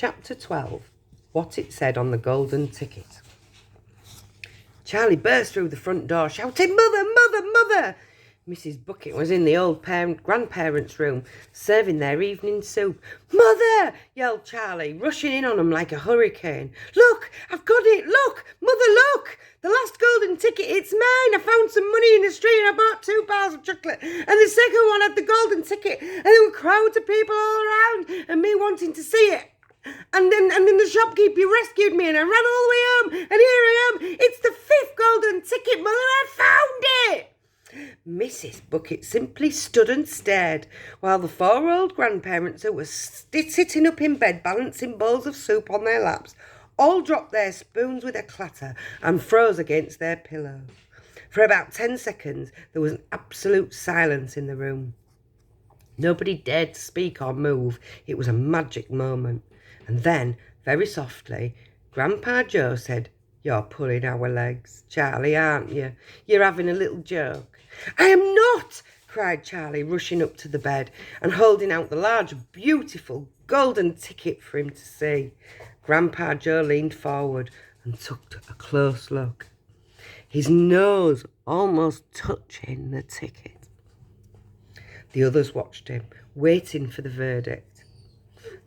Chapter 12. What it said on the golden ticket. Charlie burst through the front door, shouting, "Mother, mother, mother!" Mrs. Bucket was in the old grandparents' room, serving their evening soup. "Mother!" yelled Charlie, rushing in on them like a hurricane. "Look, I've got it! Look! Mother, look! The last golden ticket, it's mine! I found some money in the street and I bought 2 bars of chocolate, and the second one had the golden ticket, and there were crowds of people all around, and me wanting to see it. And then the shopkeeper rescued me and I ran all the way home, and here I am. It's the 5th golden ticket, Mother, I found it!" Mrs. Bucket simply stood and stared, while the 4 old grandparents, who were sitting up in bed balancing bowls of soup on their laps, all dropped their spoons with a clatter and froze against their pillows. For about 10 seconds there was an absolute silence in the room. Nobody dared to speak or move. It was a magic moment. And then, very softly, Grandpa Joe said, "You're pulling our legs, Charlie, aren't you? You're having a little joke." "I am not!" cried Charlie, rushing up to the bed and holding out the large, beautiful golden ticket for him to see. Grandpa Joe leaned forward and took a close look, his nose almost touching the ticket. The others watched him, waiting for the verdict.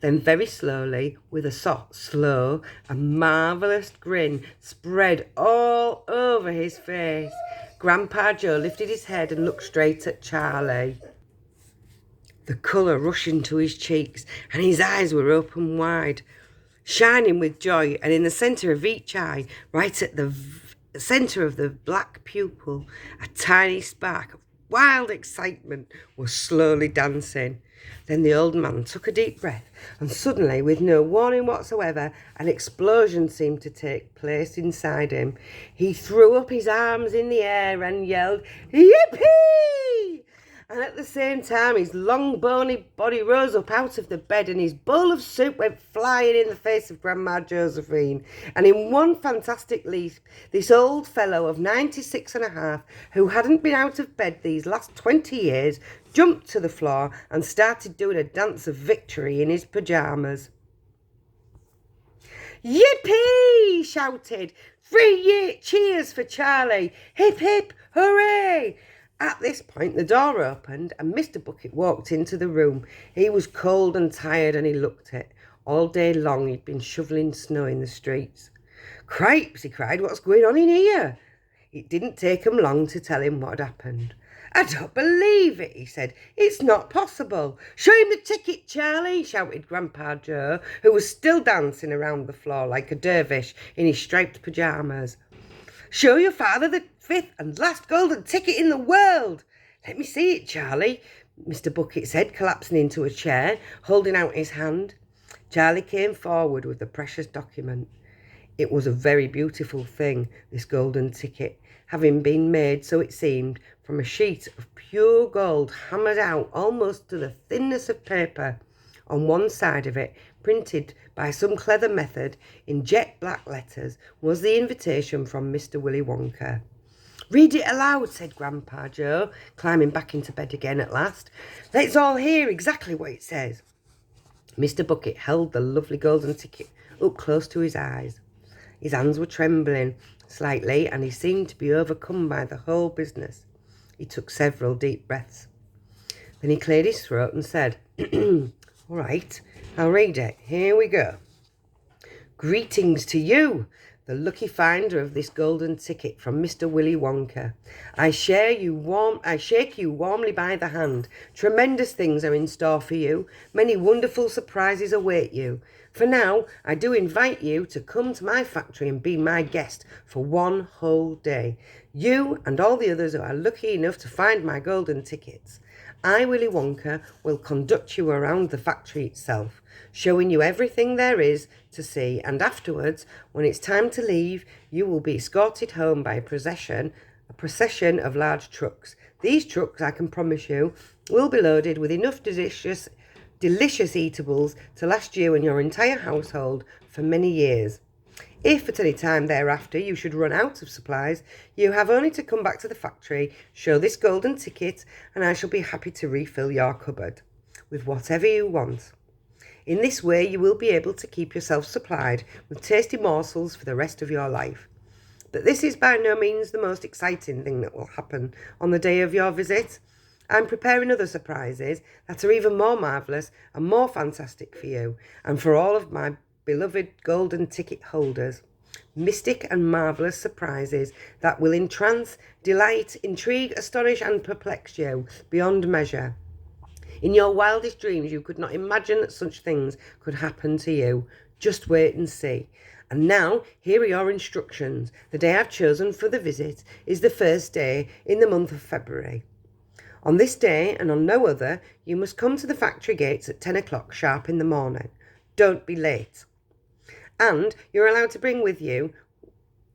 Then very slowly, with a slow and marvellous grin spread all over his face, Grandpa Joe lifted his head and looked straight at Charlie. The colour rushed into his cheeks and his eyes were open wide, shining with joy, and in the centre of each eye, right at the centre of the black pupil, a tiny spark of wild excitement was slowly dancing. Then the old man took a deep breath, and suddenly, with no warning whatsoever, an explosion seemed to take place inside him. He threw up his arms in the air and yelled, "Yippee!" And at the same time, his long, bony body rose up out of the bed, and his bowl of soup went flying in the face of Grandma Josephine. And in one fantastic leap, this old fellow of 96 and a half, who hadn't been out of bed these last 20 years, jumped to the floor and started doing a dance of victory in his pyjamas. "Yippee!" shouted. 3 cheers for Charlie. Hip, hip, hooray! At this point, the door opened and Mr. Bucket walked into the room. He was cold and tired, and he looked it. All day long he'd been shoveling snow in the streets. "Cripes," he cried, "what's going on in here?" It didn't take him long to tell him what had happened. "I don't believe it," he said. "It's not possible." "Show him the ticket, Charlie," shouted Grandpa Joe, who was still dancing around the floor like a dervish in his striped pyjamas. "Show your father the 5th and last golden ticket in the world." "Let me see it, Charlie," Mr. Bucket said, collapsing into a chair, holding out his hand. Charlie came forward with the precious document. It was a very beautiful thing, this golden ticket, having been made, so it seemed, from a sheet of pure gold hammered out almost to the thinness of paper. On one side of it, printed by some clever method in jet black letters, was the invitation from Mr. Willy Wonka. "Read it aloud," said Grandpa Joe, climbing back into bed again at last. "Let's all hear exactly what it says." Mr. Bucket held the lovely golden ticket up close to his eyes. His hands were trembling slightly, and he seemed to be overcome by the whole business. He took several deep breaths. Then he cleared his throat and said, "All right, I'll read it. Here we go. Greetings to you, the lucky finder of this golden ticket from Mr. Willy Wonka. I shake you warmly by the hand. Tremendous things are in store for you. Many wonderful surprises await you. For now, I do invite you to come to my factory and be my guest for 1 whole day. You and all the others who are lucky enough to find my golden tickets. I, Willy Wonka, will conduct you around the factory itself, showing you everything there is to see, and afterwards, when it's time to leave, you will be escorted home by a procession of large trucks. These trucks, I can promise you, will be loaded with enough delicious eatables to last you and your entire household for many years. If at any time thereafter you should run out of supplies, you have only to come back to the factory, show this golden ticket, and I shall be happy to refill your cupboard with whatever you want. In this way, you will be able to keep yourself supplied with tasty morsels for the rest of your life. But this is by no means the most exciting thing that will happen on the day of your visit. I'm preparing other surprises that are even more marvellous and more fantastic for you and for all of my beloved golden ticket holders. Mystic and marvellous surprises that will entrance, delight, intrigue, astonish and perplex you beyond measure. In your wildest dreams, you could not imagine that such things could happen to you. Just wait and see. And now, here are your instructions. The day I've chosen for the visit is the first day in the month of February. On this day, and on no other, you must come to the factory gates at 10 o'clock sharp in the morning. Don't be late. And you're allowed to bring with you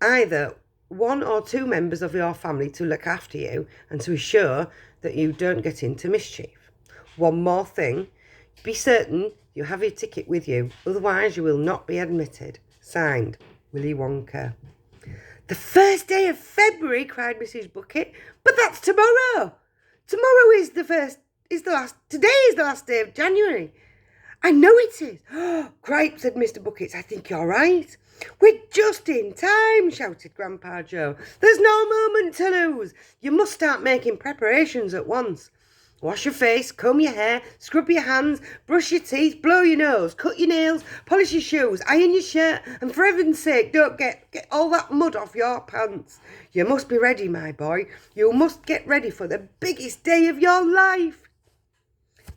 either 1 or 2 members of your family to look after you and to assure that you don't get into mischief. One more thing, be certain you have your ticket with you, otherwise you will not be admitted. Signed, Willy Wonka. The first day of February, cried Mrs. Bucket. But that's tomorrow. Tomorrow is today is the last day of January. I know it is. Oh, cripe, said Mr. Bucket. I think you're right. We're just in time, shouted Grandpa Joe. There's no moment to lose. You must start making preparations at once. Wash your face, comb your hair, scrub your hands, brush your teeth, blow your nose, cut your nails, polish your shoes, iron your shirt, and for heaven's sake, don't get all that mud off your pants. You must be ready, my boy. You must get ready for the biggest day of your life.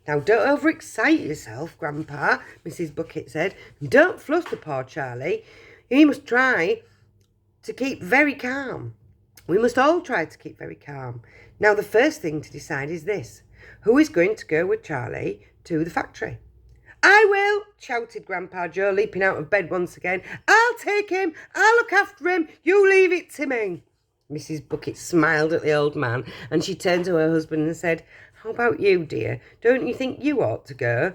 Now, don't overexcite yourself, Grandpa, Mrs. Bucket said. And don't fluster poor Charlie. He must try to keep very calm. We must all try to keep very calm. Now, the first thing to decide is this. Who is going to go with Charlie to the factory? I will, shouted Grandpa Joe, leaping out of bed once again. I'll take him. I'll look after him. You leave it to me. Mrs. Bucket smiled at the old man, and she turned to her husband and said, How about you, dear? Don't you think you ought to go?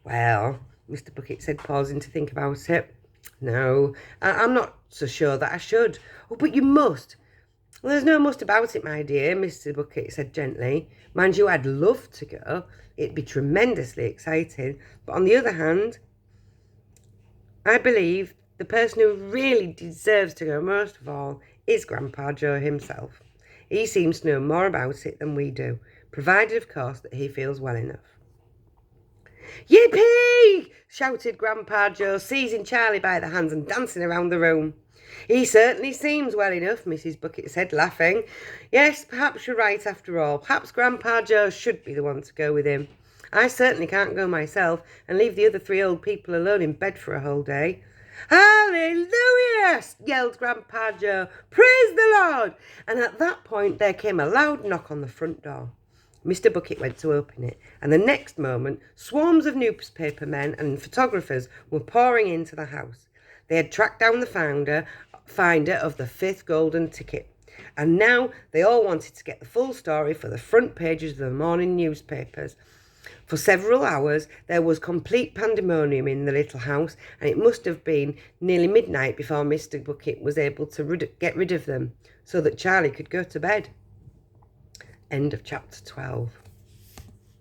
Well, Mr. Bucket said, pausing to think about it. No, I'm not so sure that I should. Oh, but you must. Well, there's no must about it, my dear, Mr. Bucket said gently. Mind you, I'd love to go. It'd be tremendously exciting. But on the other hand, I believe the person who really deserves to go most of all is Grandpa Joe himself. He seems to know more about it than we do, provided, of course, that he feels well enough. Yippee! Shouted Grandpa Joe, seizing Charlie by the hands and dancing around the room. He certainly seems well enough, Mrs. Bucket said, laughing. Yes, perhaps you're right after all. Perhaps Grandpa Joe should be the one to go with him. I certainly can't go myself and leave the other 3 old people alone in bed for a whole day. Hallelujah! Yelled Grandpa Joe. Praise the Lord! And at that point there came a loud knock on the front door. Mr. Bucket went to open it, and the next moment swarms of newspaper men and photographers were pouring into the house. They had tracked down the finder of the 5th golden ticket, and now they all wanted to get the full story for the front pages of the morning newspapers. For several hours there was complete pandemonium in the little house, and it must have been nearly midnight before Mr. Bucket was able to get rid of them, so that Charlie could go to bed. End of chapter 12.